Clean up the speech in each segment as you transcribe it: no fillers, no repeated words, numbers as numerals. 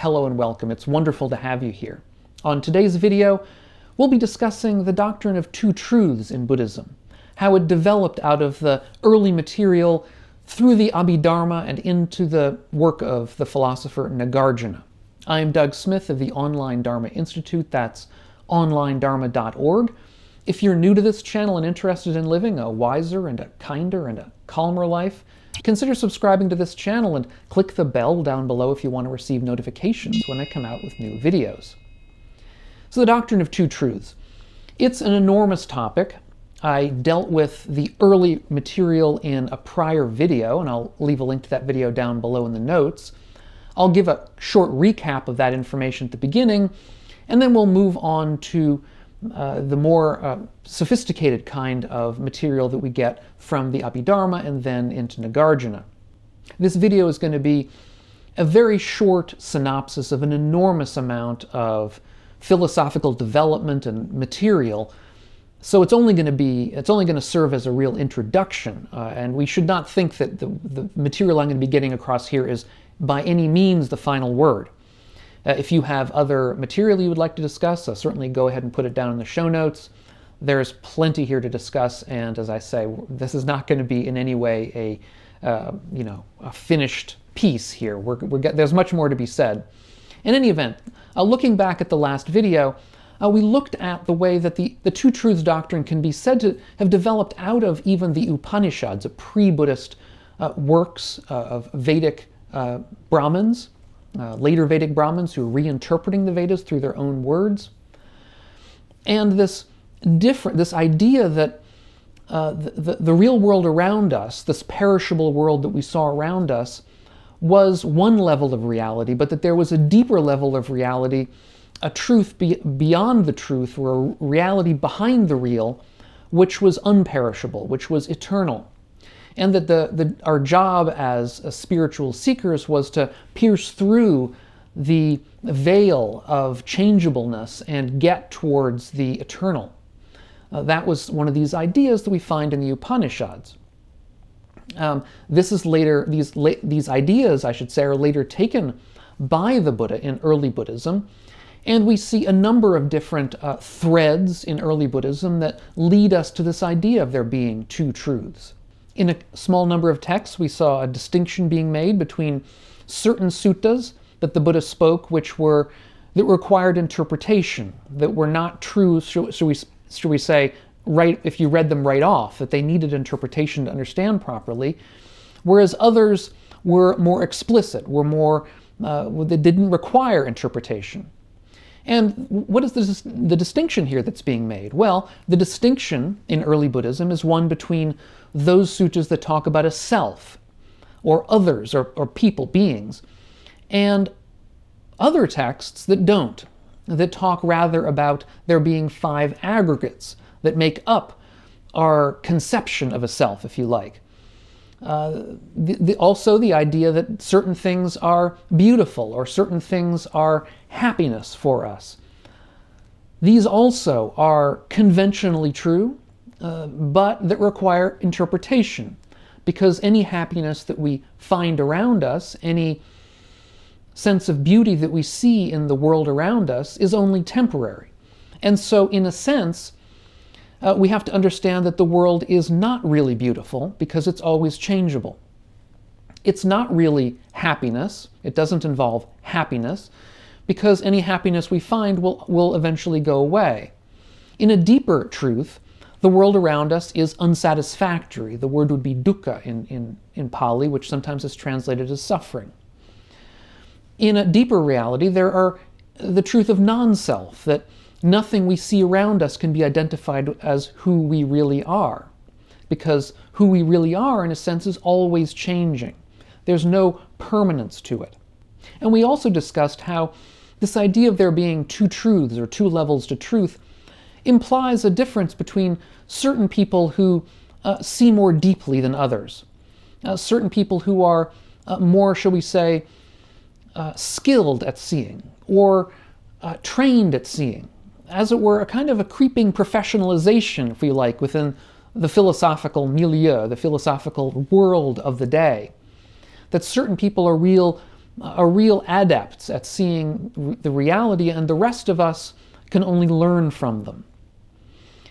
hello and welcome. It's wonderful to have you here. On today's video, we'll be discussing the doctrine of two truths in Buddhism, how it developed out of the early material through the Abhidharma and into the work of the philosopher Nagarjuna. I'm Doug Smith of the Online Dharma Institute, that's onlinedharma.org. If you're new to this channel and interested in living a wiser and a kinder and a calmer life, consider subscribing to this channel and click the bell down below if you want to receive notifications when I come out with new videos. So the doctrine of two truths. It's an enormous topic. I dealt with the early material in a prior video, and I'll leave a link to that video down below in the notes. I'll give a short recap of that information at the beginning, and then we'll move on to the more sophisticated kind of material that we get from the Abhidharma and then into Nagarjuna. This video is going to be a very short synopsis of an enormous amount of philosophical development and material, so it's only going to serve as a real introduction, and we should not think that the material I'm going to be getting across here is by any means the final word. If you have other material you would like to discuss, certainly go ahead and put it down in the show notes. There's plenty here to discuss, and as I say, this is not going to be in any way a finished piece here. There's much more to be said. In any event, looking back at the last video, we looked at the way that the two truths doctrine can be said to have developed out of even the Upanishads, pre-Buddhist works of Vedic Brahmins, later Vedic Brahmins who are reinterpreting the Vedas through their own words. And this idea that the real world around us, this perishable world that we saw around us, was one level of reality, but that there was a deeper level of reality, a truth beyond the truth, or a reality behind the real, which was unperishable, which was eternal. And that our job as spiritual seekers was to pierce through the veil of changeableness and get towards the eternal. That was one of these ideas that we find in the Upanishads. These ideas, I should say, are later taken by the Buddha in early Buddhism, and we see a number of different threads in early Buddhism that lead us to this idea of there being two truths. In a small number of texts, we saw a distinction being made between certain suttas that the Buddha spoke that required interpretation, that were not true, should we say, right if you read them right off, that they needed interpretation to understand properly, whereas others were more explicit, they didn't require interpretation. And what is the distinction here that's being made? Well, the distinction in early Buddhism is one between those suttas that talk about a self, or others, or people, beings, and other texts that don't, that talk rather about there being five aggregates that make up our conception of a self, if you like. Also the idea that certain things are beautiful, or certain things are happiness for us. These also are conventionally true, but that require interpretation, because any happiness that we find around us, any sense of beauty that we see in the world around us, is only temporary. And so, in a sense, we have to understand that the world is not really beautiful because it's always changeable. It's not really happiness. It doesn't involve happiness, because any happiness we find will eventually go away. In a deeper truth, the world around us is unsatisfactory. The word would be dukkha in Pali, which sometimes is translated as suffering. In a deeper reality, there are the truth of non-self, that nothing we see around us can be identified as who we really are, because who we really are, in a sense, is always changing. There's no permanence to it. And we also discussed how this idea of there being two truths, or two levels to truth, implies a difference between certain people who see more deeply than others, certain people who are more, shall we say, skilled at seeing, or trained at seeing, as it were, a kind of a creeping professionalization, if you like, within the philosophical milieu, the philosophical world of the day. That certain people are real are real adepts at seeing the reality, and the rest of us can only learn from them.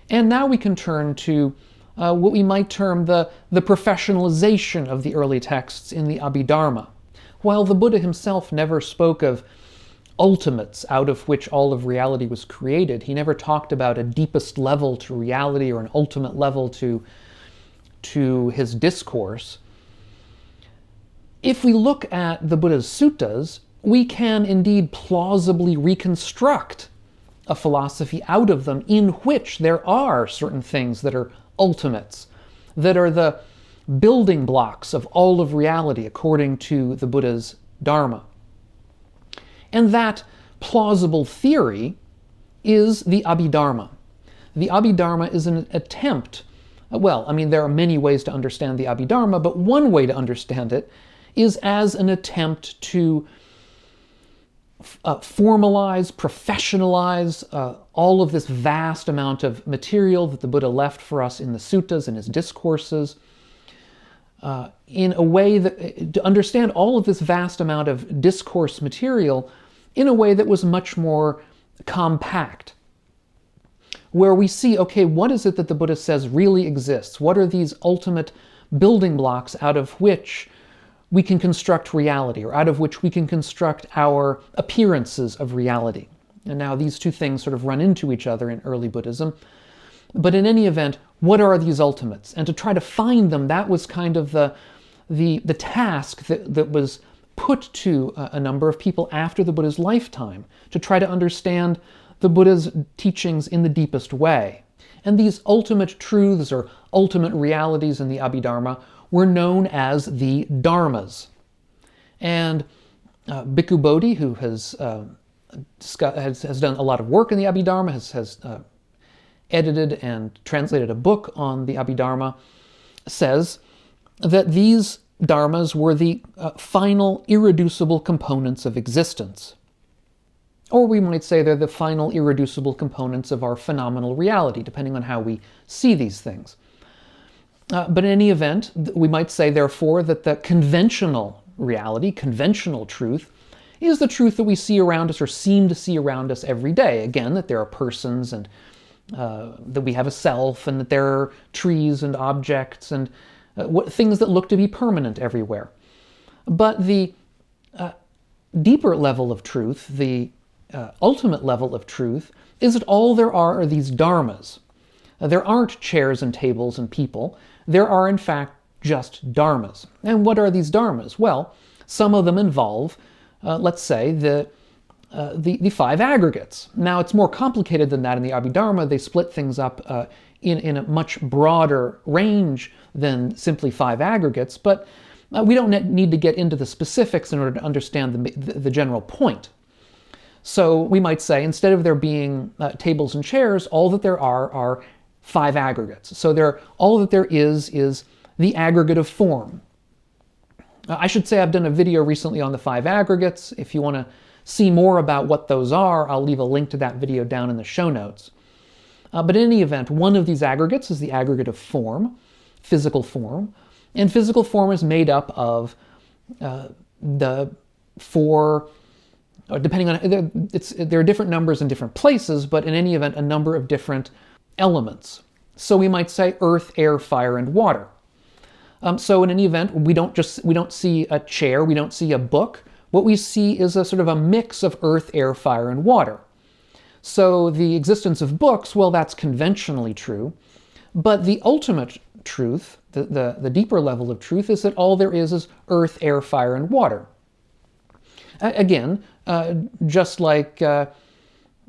And now we can turn to what we might term the professionalization of the early texts in the Abhidharma. While the Buddha himself never spoke of ultimates out of which all of reality was created, he never talked about a deepest level to reality or an ultimate level to his discourse. If we look at the Buddha's suttas, we can indeed plausibly reconstruct a philosophy out of them in which there are certain things that are ultimates, that are the building blocks of all of reality according to the Buddha's Dharma. And that plausible theory is the Abhidharma. The Abhidharma is an attempt, there are many ways to understand the Abhidharma, but one way to understand it is as an attempt to formalize, professionalize all of this vast amount of material that the Buddha left for us in the suttas and his discourses, in a way that, to understand all of this vast amount of discourse material in a way that was much more compact, where we see, okay, what is it that the Buddha says really exists? What are these ultimate building blocks out of which we can construct reality, or out of which we can construct our appearances of reality? And now these two things sort of run into each other in early Buddhism. But in any event, what are these ultimates? And to try to find them, that was kind of the task that was put to a number of people after the Buddha's lifetime, to try to understand the Buddha's teachings in the deepest way. And these ultimate truths or ultimate realities in the Abhidharma were known as the dharmas. And Bhikkhu Bodhi, who has done a lot of work in the Abhidharma, has edited and translated a book on the Abhidharma, says that these dharmas were the final irreducible components of existence. Or we might say they're the final irreducible components of our phenomenal reality, depending on how we see these things. But in any event, we might say, therefore, that the conventional reality, conventional truth, is the truth that we see around us or seem to see around us every day. Again, that there are persons and that we have a self, and that there are trees and objects and things that look to be permanent everywhere. But the deeper level of truth, the ultimate level of truth, is that all there are these dharmas. There aren't chairs and tables and people. There are, in fact, just dharmas. And what are these dharmas? Well, some of them involve, let's say, the five aggregates. Now, it's more complicated than that in the Abhidharma. They split things up in a much broader range than simply five aggregates, but we don't need to get into the specifics in order to understand the general point. So we might say, instead of there being tables and chairs, all that there are five aggregates. So all that there is the aggregate of form. I should say I've done a video recently on the five aggregates. If you want to see more about what those are, I'll leave a link to that video down in the show notes. But in any event, one of these aggregates is the aggregate of form, physical form. And physical form is made up of the four, depending on, there are different numbers in different places, but in any event, a number of different elements. So we might say earth, air, fire, and water. So in any event, we don't see a chair, we don't see a book. What we see is a sort of a mix of earth, air, fire, and water. So the existence of books, well, that's conventionally true. But the ultimate truth, the deeper level of truth, is that all there is earth, air, fire, and water. Again, just like,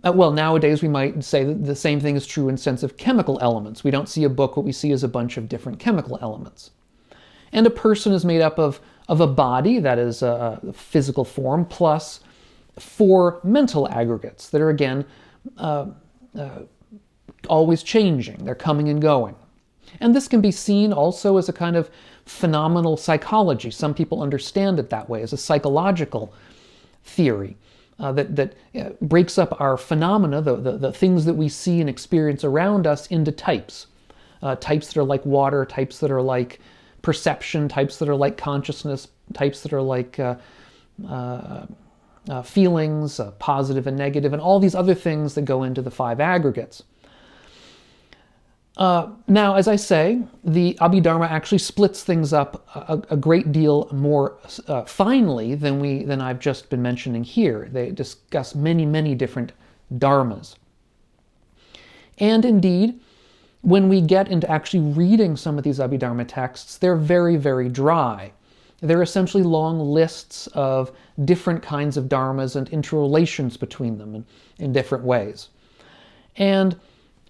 nowadays we might say that the same thing is true in sense of chemical elements. We don't see a book, what we see is a bunch of different chemical elements. And a person is made up of a body, that is a physical form, plus four mental aggregates that are, again, always changing. They're coming and going. And this can be seen also as a kind of phenomenal psychology. Some people understand it that way, as a psychological theory that breaks up our phenomena, the things that we see and experience around us, into types. Types that are like water, types that are like perception, types that are like consciousness, types that are like feelings, positive and negative, and all these other things that go into the five aggregates. Now, as I say, the Abhidharma actually splits things up a great deal more finely than I've just been mentioning here. They discuss many, many different dharmas. And indeed, when we get into actually reading some of these Abhidharma texts, they're very, very dry. They're essentially long lists of different kinds of dharmas and interrelations between them in different ways. And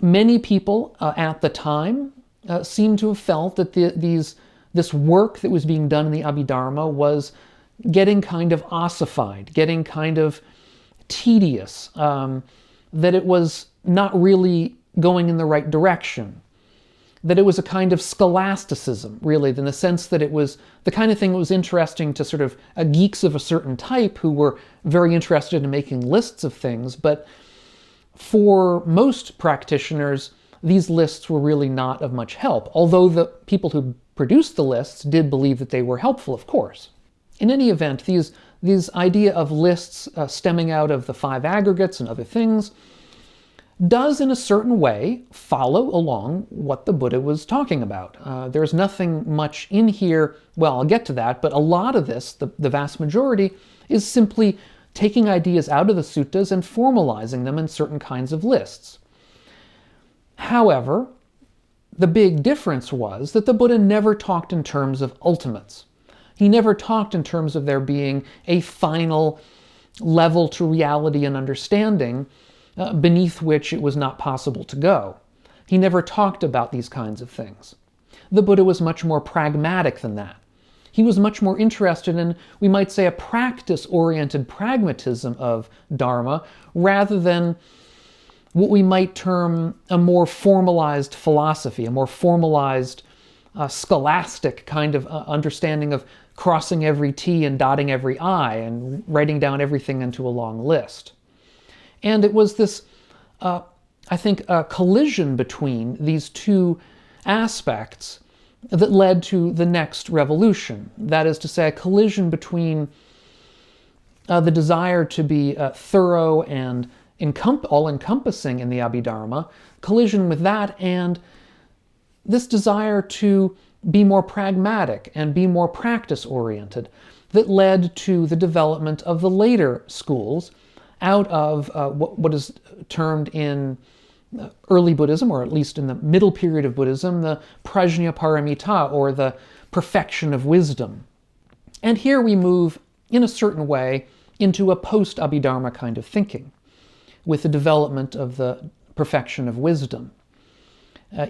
many people at the time seem to have felt that this work that was being done in the Abhidharma was getting kind of ossified, getting kind of tedious, that it was not really going in the right direction, that it was a kind of scholasticism, really, in the sense that it was the kind of thing that was interesting to sort of geeks of a certain type who were very interested in making lists of things, but for most practitioners, these lists were really not of much help, although the people who produced the lists did believe that they were helpful, of course. In any event, these idea of lists stemming out of the five aggregates and other things does in a certain way follow along what the Buddha was talking about. There's nothing much in here, well, I'll get to that, but a lot of this, the vast majority, is simply taking ideas out of the suttas and formalizing them in certain kinds of lists. However, the big difference was that the Buddha never talked in terms of ultimates. He never talked in terms of there being a final level to reality and understanding beneath which it was not possible to go. He never talked about these kinds of things. The Buddha was much more pragmatic than that. He was much more interested in, we might say, a practice-oriented pragmatism of Dharma, rather than what we might term a more formalized philosophy, a more formalized scholastic kind of understanding of crossing every T and dotting every I and writing down everything into a long list. And it was this, I think, a collision between these two aspects that led to the next revolution. That is to say, a collision between the desire to be thorough and all-encompassing in the Abhidharma, collision with that, and this desire to be more pragmatic and be more practice-oriented that led to the development of the later schools out of what is termed in early Buddhism, or at least in the middle period of Buddhism, the prajnaparamita, or the perfection of wisdom. And here we move, in a certain way, into a post-Abhidharma kind of thinking, with the development of the perfection of wisdom,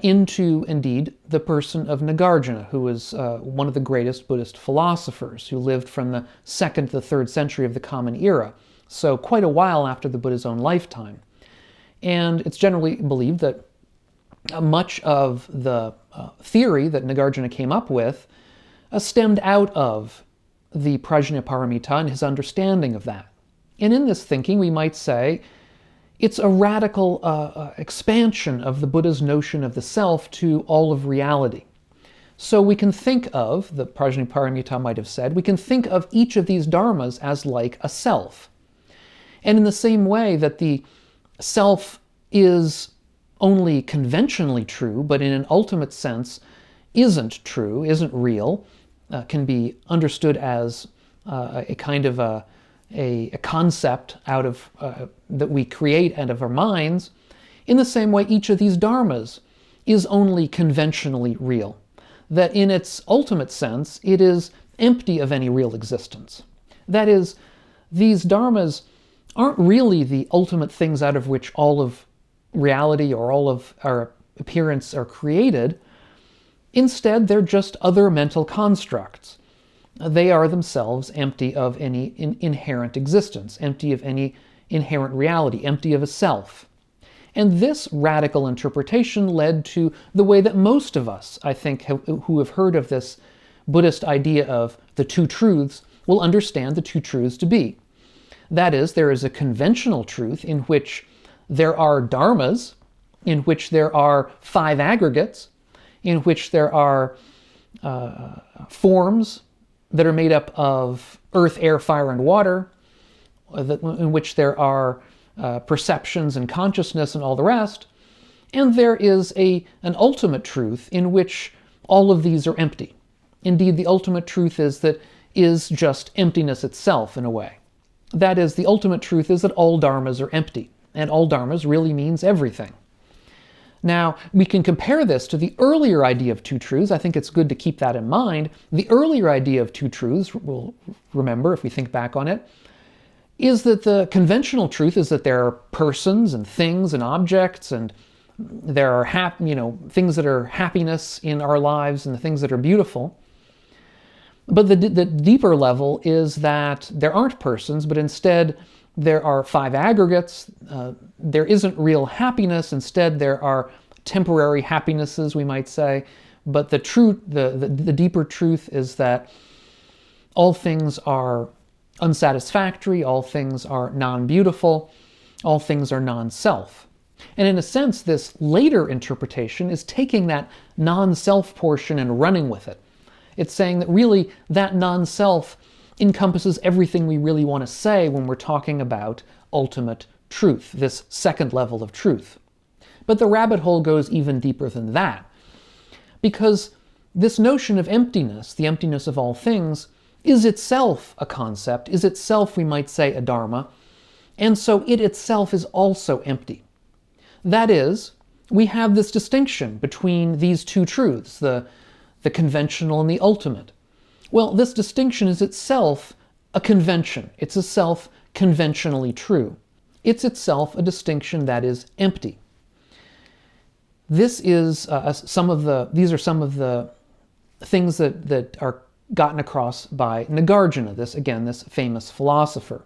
into, indeed, the person of Nagarjuna, who was one of the greatest Buddhist philosophers, who lived from the 2nd to the 3rd century of the Common Era, so quite a while after the Buddha's own lifetime. And it's generally believed that much of the theory that Nagarjuna came up with stemmed out of the prajnaparamita and his understanding of that. And in this thinking, we might say, it's a radical expansion of the Buddha's notion of the self to all of reality. So we can think of, the prajnaparamita might have said, we can think of each of these dharmas as like a self. And in the same way that the self is only conventionally true, but in an ultimate sense isn't true, isn't real, can be understood as a kind of a concept out of that we create out of our minds, in the same way each of these dharmas is only conventionally real, that in its ultimate sense it is empty of any real existence. That is, these dharmas aren't really the ultimate things out of which all of reality or all of our appearance are created. Instead, they're just other mental constructs. They are themselves empty of any inherent existence, empty of any inherent reality, empty of a self. And this radical interpretation led to the way that most of us, I think, who have heard of this Buddhist idea of the two truths, will understand the two truths to be. That is, there is a conventional truth in which there are dharmas, in which there are five aggregates, in which there are forms that are made up of earth, air, fire, and water, in which there are perceptions and consciousness and all the rest. And there is an ultimate truth in which all of these are empty. Indeed, the ultimate truth is just emptiness itself, in a way. That is, the ultimate truth is that all dharmas are empty, and all dharmas really means everything. Now, we can compare this to the earlier idea of two truths. I think it's good to keep that in mind. The earlier idea of two truths, we'll remember if we think back on it, is that the conventional truth is that there are persons and things and objects, and there are things that are happiness in our lives and the things that are beautiful. But the deeper level is that there aren't persons, but instead there are five aggregates. There isn't real happiness. Instead, there are temporary happinesses, we might say. But the deeper truth is that all things are unsatisfactory, all things are non-beautiful, all things are non-self. And in a sense, this later interpretation is taking that non-self portion and running with it. It's saying that really that non-self encompasses everything we really want to say when we're talking about ultimate truth, this second level of truth. But the rabbit hole goes even deeper than that, because this notion of emptiness, the emptiness of all things, is itself a concept, is itself, we might say, a dharma, and so it itself is also empty. That is, we have this distinction between these two truths, the conventional and the ultimate. Well, this distinction is itself a convention. It's itself conventionally true. It's itself a distinction that is empty. These are some of the things that are gotten across by Nagarjuna, this famous philosopher.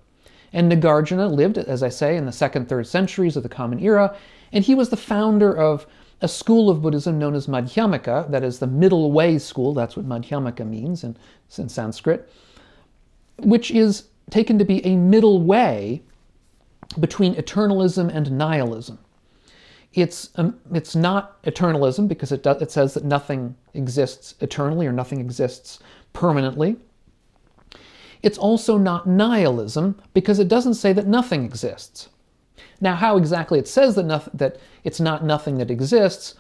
And Nagarjuna lived, as I say, in the 2nd, 3rd centuries of the Common Era, and he was the founder of a school of Buddhism known as Madhyamaka, that is the middle way school, that's what Madhyamaka means in Sanskrit, which is taken to be a middle way between eternalism and nihilism. It's not eternalism because it says that nothing exists eternally or nothing exists permanently. It's also not nihilism because it doesn't say that nothing exists. Now, how exactly it says that it's not nothing that exists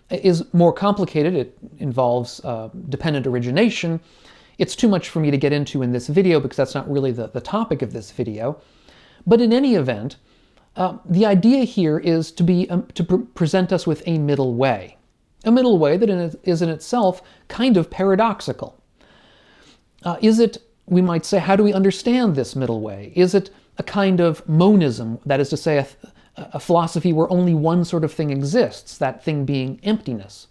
is more complicated. It involves dependent origination. It's too much for me to get into in this video because that's not really the topic of this video. But in any event, the idea here is to present us with a middle way. A middle way that is in itself kind of paradoxical. We might say, how do we understand this middle way? Is it a kind of monism, that is to say, a philosophy where only one sort of thing exists, that thing being emptiness?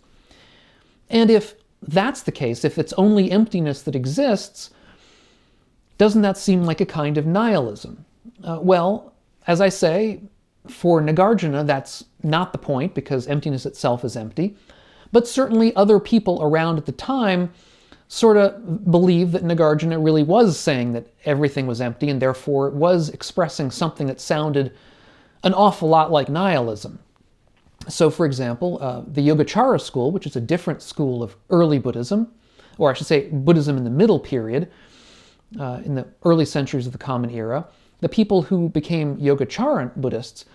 And if that's the case, if it's only emptiness that exists, doesn't that seem like a kind of nihilism? Well, as I say, for Nagarjuna, that's not the point, because emptiness itself is empty. But certainly other people around at the time sort of believed that Nagarjuna really was saying that everything was empty, and therefore it was expressing something that sounded an awful lot like nihilism. So, for example, the Yogacara school, which is a different school of early Buddhism, or I should say Buddhism in the middle period, in the early centuries of the Common Era, the people who became Yogacara Buddhists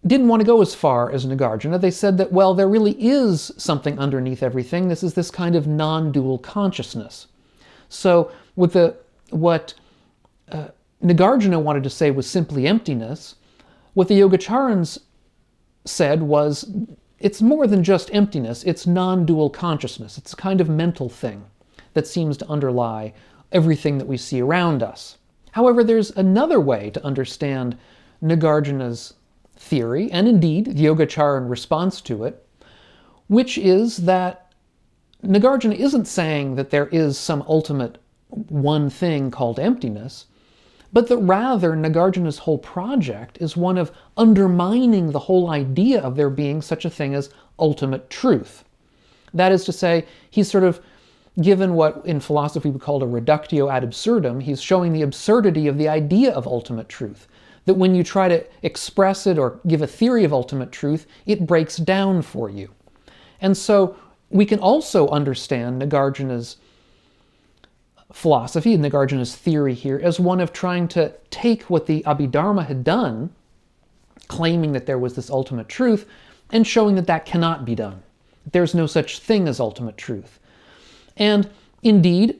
didn't want to go as far as Nagarjuna. They said that, well, there really is something underneath everything. This is this kind of non-dual consciousness. So what Nagarjuna wanted to say was simply emptiness. What the Yogacharans said was, it's more than just emptiness, it's non-dual consciousness. It's a kind of mental thing that seems to underlie everything that we see around us. However, there's another way to understand Nagarjuna's theory, and indeed the Yogacharan response to it, which is that Nagarjuna isn't saying that there is some ultimate one thing called emptiness, but that rather Nagarjuna's whole project is one of undermining the whole idea of there being such a thing as ultimate truth. That is to say, he's sort of given what in philosophy we call a reductio ad absurdum. He's showing the absurdity of the idea of ultimate truth. That when you try to express it or give a theory of ultimate truth, it breaks down for you. And so we can also understand Nagarjuna's philosophy, Nagarjuna's theory here, as one of trying to take what the Abhidharma had done, claiming that there was this ultimate truth, and showing that that cannot be done. There's no such thing as ultimate truth. And indeed,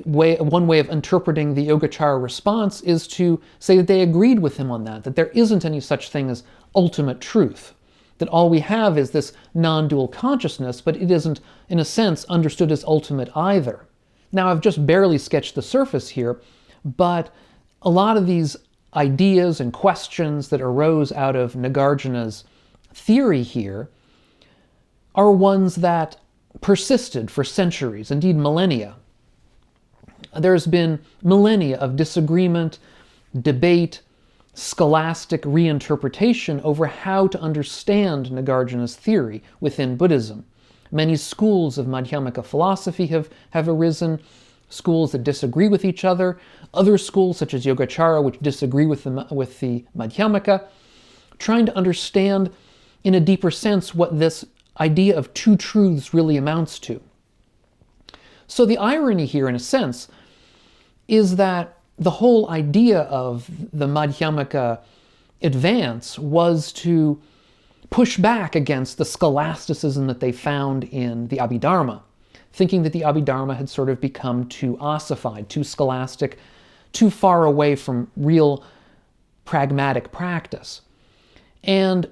one way of interpreting the Yogacara response is to say that they agreed with him on that there isn't any such thing as ultimate truth, that all we have is this non-dual consciousness, but it isn't, in a sense, understood as ultimate either. Now, I've just barely sketched the surface here, but a lot of these ideas and questions that arose out of Nagarjuna's theory here are ones that persisted for centuries, indeed millennia. There's been millennia of disagreement, debate, scholastic reinterpretation over how to understand Nagarjuna's theory within Buddhism. Many schools of Madhyamaka philosophy have arisen, schools that disagree with each other, other schools such as Yogacara which disagree with the Madhyamaka, trying to understand in a deeper sense what this idea of two truths really amounts to. So the irony here, in a sense, is that the whole idea of the Madhyamaka advance was to push back against the scholasticism that they found in the Abhidharma, thinking that the Abhidharma had sort of become too ossified, too scholastic, too far away from real pragmatic practice. And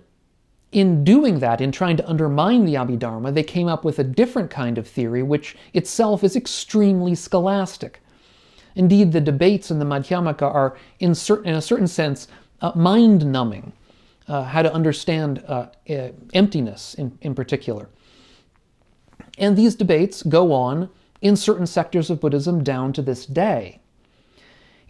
in doing that, in trying to undermine the Abhidharma, they came up with a different kind of theory, which itself is extremely scholastic. Indeed, the debates in the Madhyamaka are, in a certain sense, mind-numbing. How to understand emptiness in particular. And these debates go on in certain sectors of Buddhism down to this day.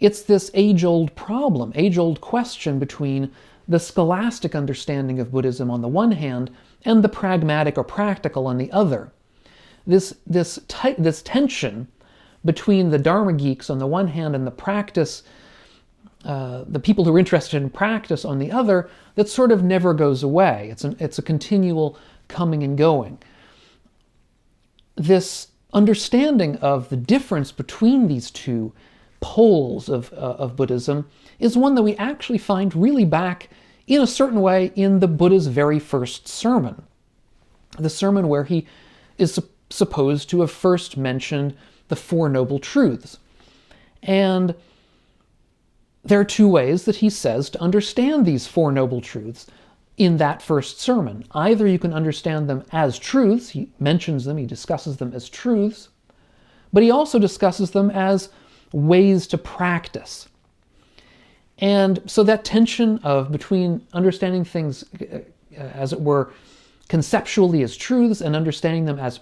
It's this age-old problem, age-old question between the scholastic understanding of Buddhism on the one hand and the pragmatic or practical on the other. This tension between the Dharma geeks on the one hand and the practice, the people who are interested in practice on the other, that sort of never goes away. It's a continual coming and going. This understanding of the difference between these two poles of Buddhism is one that we actually find really back, in a certain way, in the Buddha's very first sermon. The sermon where he is supposed to have first mentioned the Four Noble Truths. And there are two ways that he says to understand these Four Noble Truths in that first sermon. Either you can understand them as truths, he mentions them, he discusses them as truths, but he also discusses them as ways to practice. And so that tension between understanding things, as it were, conceptually as truths and understanding them as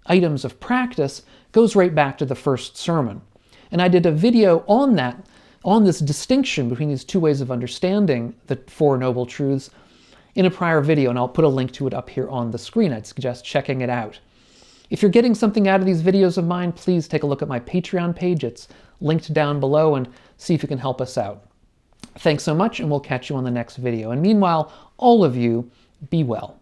items of practice goes right back to the first sermon. And I did a video on that, on this distinction between these two ways of understanding the Four Noble Truths in a prior video, and I'll put a link to it up here on the screen. I'd suggest checking it out. If you're getting something out of these videos of mine, please take a look at my Patreon page. It's linked down below, and see if you can help us out. Thanks so much, and we'll catch you on the next video. And meanwhile, all of you, be well.